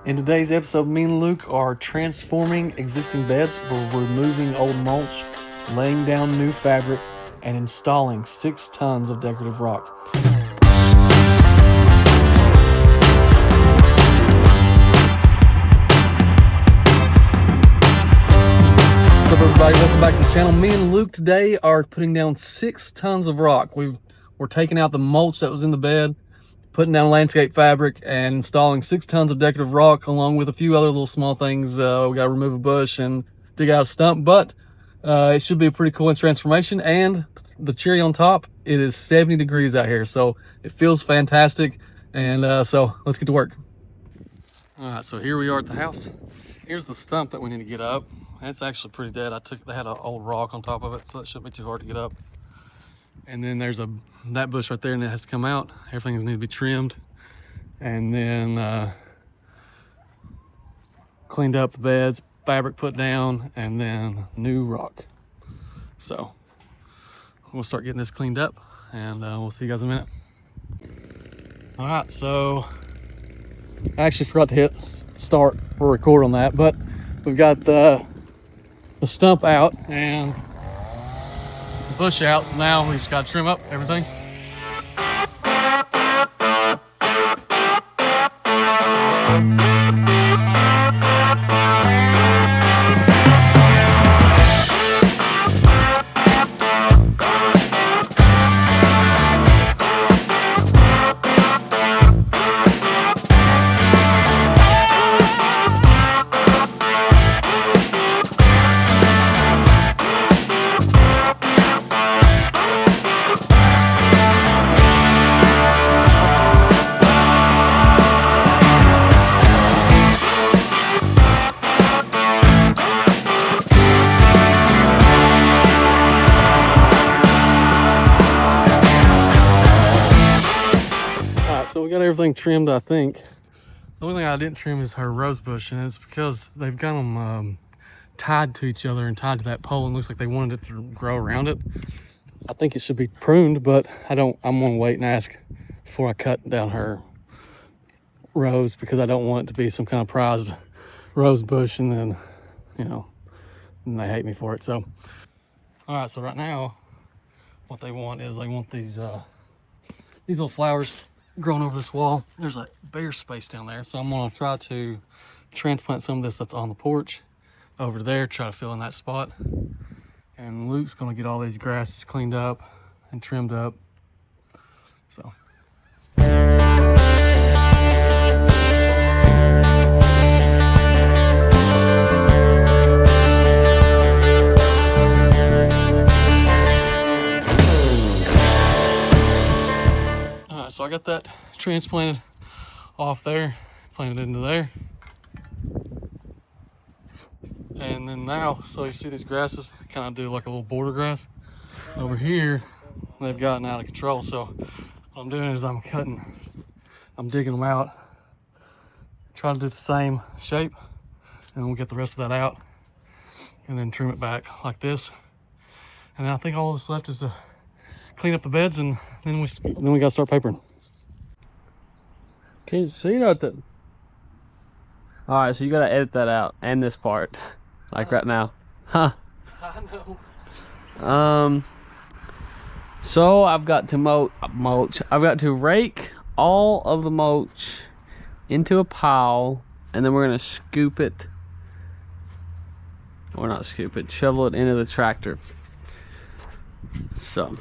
In today's episode, me and Luke are transforming existing beds. We're removing old mulch, laying down new fabric, and installing 6 tons of decorative rock. What's up, everybody? Welcome back to the channel. Me and Luke today are putting down 6 tons of rock. We're taking out the mulch that was in the bed, putting down landscape fabric, and installing 6 tons of decorative rock, along with a few other little small things. We got to remove a bush and dig out a stump, but it should be a pretty cool transformation. And the cherry on top, it is 70 degrees out here, so it feels fantastic. And so let's get to work. All right, so here we are at the house. Here's the stump that we need to get up. It's actually pretty dead. They had an old rock on top of it, so it shouldn't be too hard to get up. And then there's that bush right there, and it has to come out. Everything needs to be trimmed, and then cleaned up the beds, fabric put down, and then new rock. So we'll start getting this cleaned up, and we'll see you guys in a minute. All right, so I actually forgot to hit start or record on that, but we've got the stump out and the bush out, so now we just got to trim up everything. So we got everything trimmed, I think. The only thing I didn't trim is her rose bush, and it's because they've got them tied to each other and tied to that pole, and looks like they wanted it to grow around it. I think it should be pruned, but I'm gonna wait and ask before I cut down her rose, because I don't want it to be some kind of prized rose bush, and then, and they hate me for it. So, all right, so right now, what they want is these little flowers growing over this wall. There's a bare space down there, so I'm gonna try to transplant some of this that's on the porch over there, try to fill in that spot. And Luke's gonna get all these grasses cleaned up and trimmed up. So so I got that transplanted off there, planted into there. And then now, so you see these grasses kind of do like a little border grass. Over here, they've gotten out of control. So what I'm doing is I'm digging them out, try to do the same shape, and then we'll get the rest of that out and then trim it back like this. And then I think all that's left is to clean up the beds, and then we gotta start papering. Can't see nothing. All right, so you gotta edit that out and this part, like right now, huh? I know. So I've got to mulch. I've got to rake all of the mulch into a pile, and then we're gonna scoop it, or not scoop it, shovel it into the tractor. So.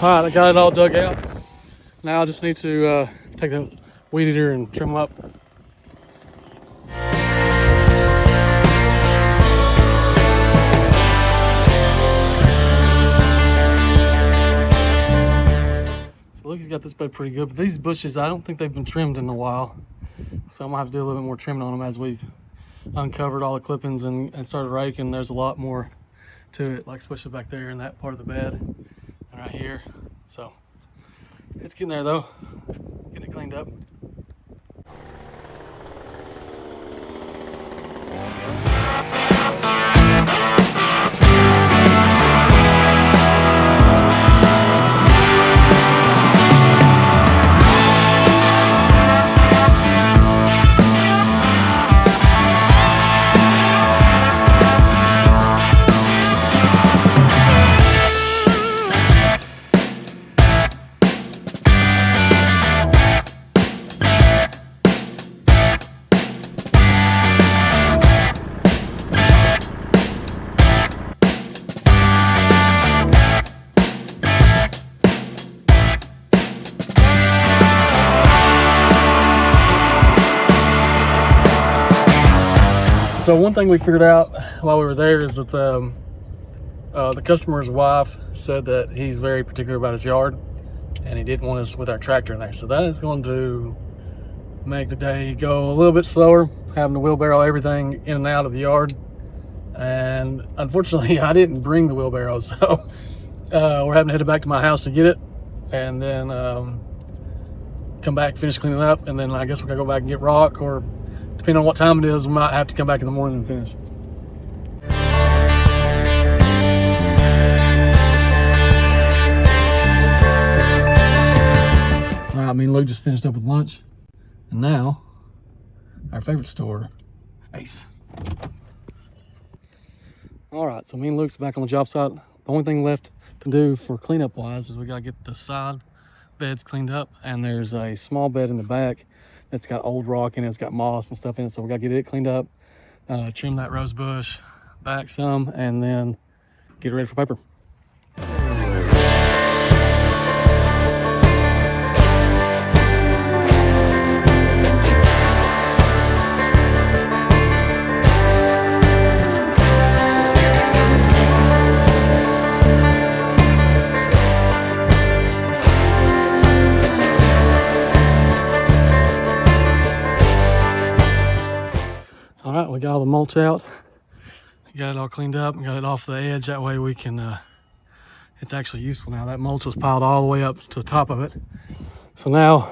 All right, I got it all dug out. Now I just need to take the weed eater and trim them up. So Lucas got this bed pretty good, but these bushes, I don't think they've been trimmed in a while. So I'm gonna have to do a little bit more trimming on them as we've uncovered all the clippings and started raking. There's a lot more to it, like especially back there in that part of the bed and right here. So it's getting there though, getting it cleaned up. So one thing we figured out while we were there is that the customer's wife said that he's very particular about his yard and he didn't want us with our tractor in there. So that is going to make the day go a little bit slower, having to wheelbarrow everything in and out of the yard. And unfortunately, I didn't bring the wheelbarrow, so we're having to head back to my house to get it and then come back, finish cleaning up, and then I guess we're gonna go back and get rock, or depending on what time it is, we might have to come back in the morning and finish. All right, me and Luke just finished up with lunch, and now our favorite store, Ace. All right, so me and Luke's back on the job site. The only thing left to do for cleanup wise is we gotta get the side beds cleaned up, and there's a small bed in the back that's got old rock in it, it's got moss and stuff in it, so we gotta get it cleaned up, trim that rose bush back some, and then get it ready for paper. All right, we got all the mulch out. We got it all cleaned up and got it off the edge. That way we can, it's actually useful now. That mulch was piled all the way up to the top of it. So now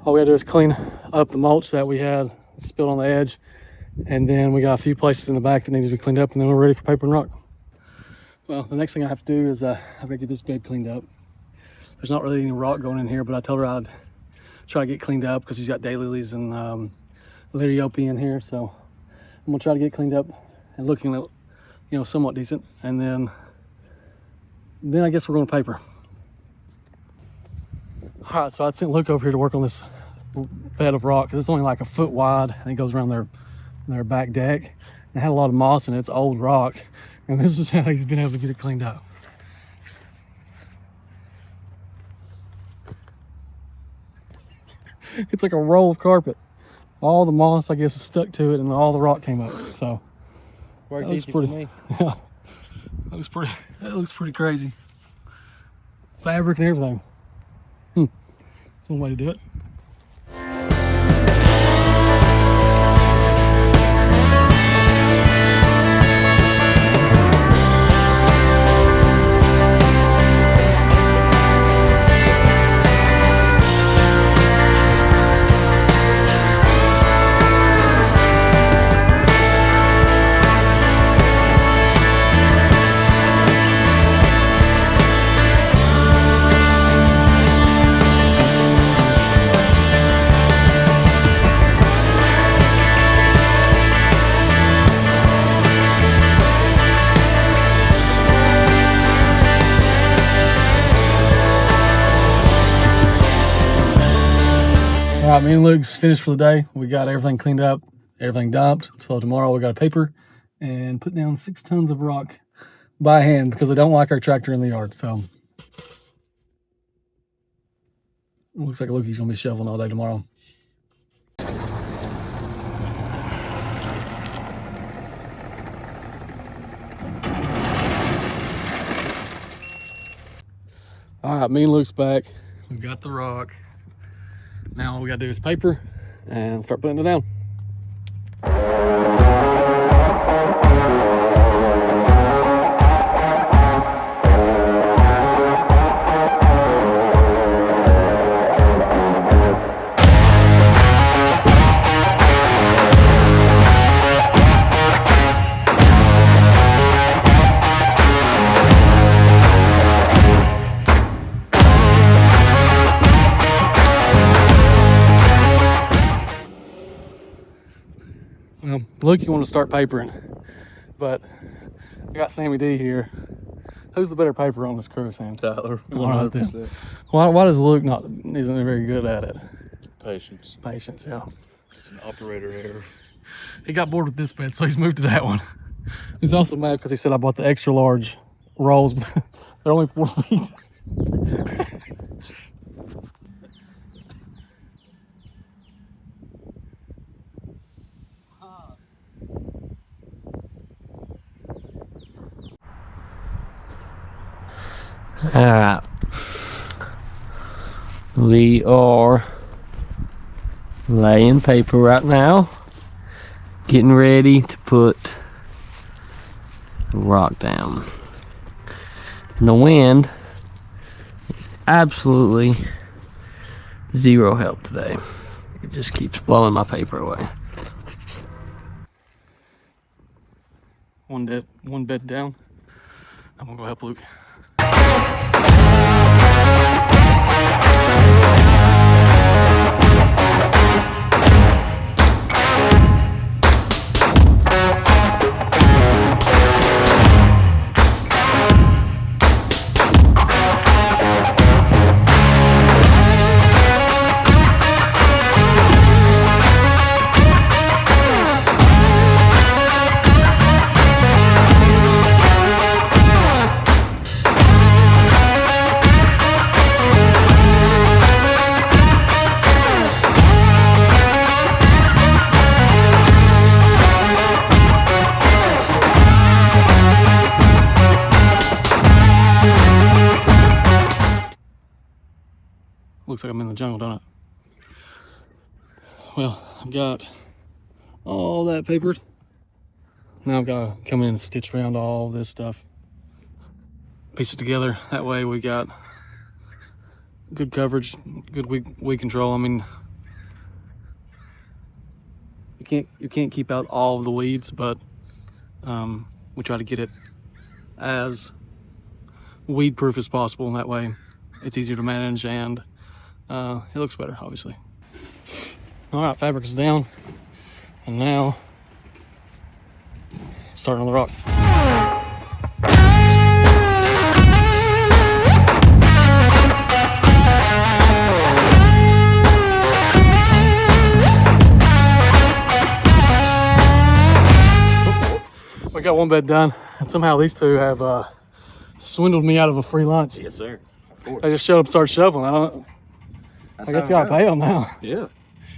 all we gotta do is clean up the mulch that we had spilled on the edge. And then we got a few places in the back that needs to be cleaned up, and then we're ready for paper and rock. Well, the next thing I have to do is I've got to get this bed cleaned up. There's not really any rock going in here, but I told her I'd try to get cleaned up because she's got daylilies and liriope in here, so I'm gonna try to get cleaned up and looking, you know, somewhat decent, and then I guess we're going to paper. All right, so I sent Luke over here to work on this bed of rock because it's only like a foot wide and it goes around their back deck. It had a lot of moss in it. It's old rock, and this is how he's been able to get it cleaned up. It's like a roll of carpet. All the moss, I guess, is stuck to it, and all the rock came up. So Worked that looks easy pretty. for me. Yeah, that looks pretty crazy. Fabric and everything. That's one way to do it. All right, me and Luke's finished for the day. We got everything cleaned up, everything dumped. So tomorrow we got a paper and put down 6 tons of rock by hand because I don't like our tractor in the yard. So Looks like Lukey's gonna be shoveling all day tomorrow. All right, me and Luke's back. We've got the rock. Now all we gotta do is paper and start putting it down. Well, Luke, you want to start papering, but I got Sammy D here. Who's the better paper on this crew, Sam? Tyler, 100%. Why does Luke isn't very good at it? Patience. Patience, yeah. It's an operator error. He got bored with this bed, so he's moved to that one. He's also mad because he said I bought the extra large rolls, but they're only 4 feet. Alright. We are laying paper right now. Getting ready to put the rock down. And the wind is absolutely zero help today. It just keeps blowing my paper away. One bed down. I'm gonna go help Luke. Looks like I'm in the jungle, don't it? Well, I've got all that papered. Now I've got to come in and stitch around all this stuff. Piece it together. That way we got good coverage, good weed control. I mean, you can't keep out all of the weeds, but we try to get it as weed proof as possible. And that way it's easier to manage and it looks better, obviously. All right, fabric is down, and now starting on the rock. We got one bed done, and somehow these two have swindled me out of a free lunch. Yes, sir. They just showed up and started shoveling. I guess you gotta pay them now. Yeah.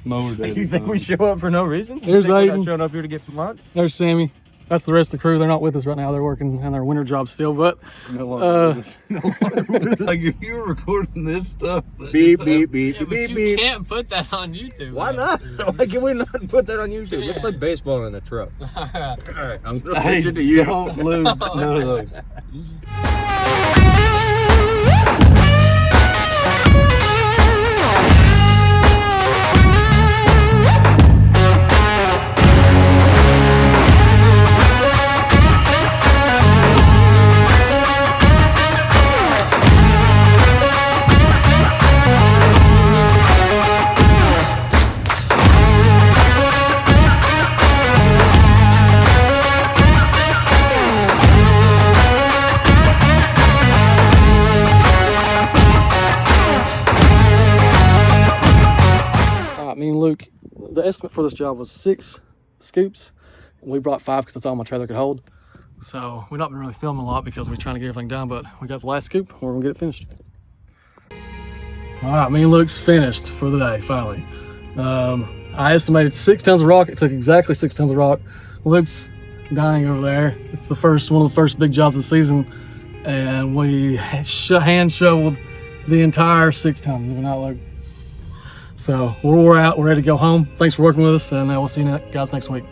Mower day. You think we show up for no reason? There's We're Aiden. not showing up here to get lunch. There's Sammy. That's the rest of the crew. They're not with us right now. They're working on their winter job still, but No longer with us. Like if you were recording this stuff, Beep, beep, beep, Yeah, but beep, you beep. can't put that on YouTube. Why man. not? Why can we not put that on YouTube? Let's play baseball in the truck. Alright. All right, I'm gonna Hey, pitch it to you. don't lose none of those. me and Luke, the estimate for this job was 6 scoops. We brought 5 because that's all my trailer could hold. So we've not been really filming a lot because we're trying to get everything done, but we got the last scoop. We're gonna get it finished. All right, me and Luke's finished for the day, finally. I estimated 6 tons of rock. It took exactly 6 tons of rock. Luke's dying over there. It's one of the first big jobs of the season. And we hand shoveled the entire 6 tons. Even out, Luke. So we're out. We're ready to go home. Thanks for working with us, and we'll see you guys next week.